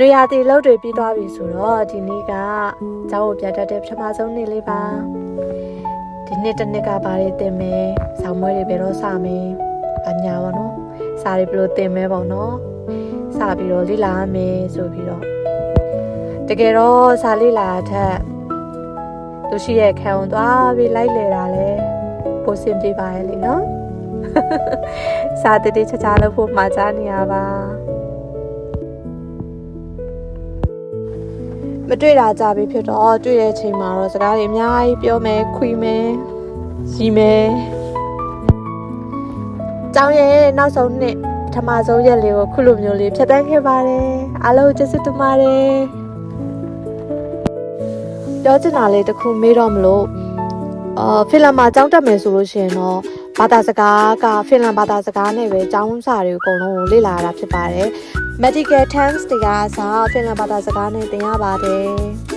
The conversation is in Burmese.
နွေရာသီလောက်တွေပြီးသွားပြီဆိုတော့ဒီနေ့ကကျောင်းကိုပြန်တက်တဲ့ပထမဆုံးနေ့လေးပါဒီနေ့တစ်နှစ်ကဘာတွေသင်မယ်ဆောင်းမွေးတွေဘယ်တော့စမယ်အညာပါနော်စာတွေဘယ်လိုသင်မယ်ပေါ့နော်စပြီးတော့လေ့လာရမယ်ဆိုပြီးတော့တကယ်တော့စာလေ့လာထက်သူရှိရဲ့ခံဝန်သွားပြီးလိုက်လေတာလဲပိုစင်ပြေပါရဲ့လေနော်စာတတိချာချာလို့ဖို့မှာကြားနေရပါမတွေ့တာကြပြီဖြစ်တော့တွေ့တဲ့အချိန်မှာတော့စကားတွေအများကြီးပြောမယ်ခွေမယ်ရီမယ်ကျောင်းရဲ့နောက်ဆုံးနှစ်ပထမဆုံးရက်လေးကိုခုလိုမျိုးလေးဖြတ်သန်းခဲ့ပါတယ်အားလုံးကျေးဇူးတင်ပါတယ်ပြောချင်တာလေးတစ်ခုမေးတော့မလို့ဖင်လန်မှာကျောင်းတက်မယ်ဆိုလို့ရှိရင်တော့ဘာသာစကားကဖင်လန်ဘာသာစကားနဲ့ပဲကျောင်းစာတွေအကုန်လုံးကိုလေ့လာရတာဖြစ်ပါတယ်medical terms တွေကဖင်လန်ဘာသာစကားနဲ့သင်ရပါတယ်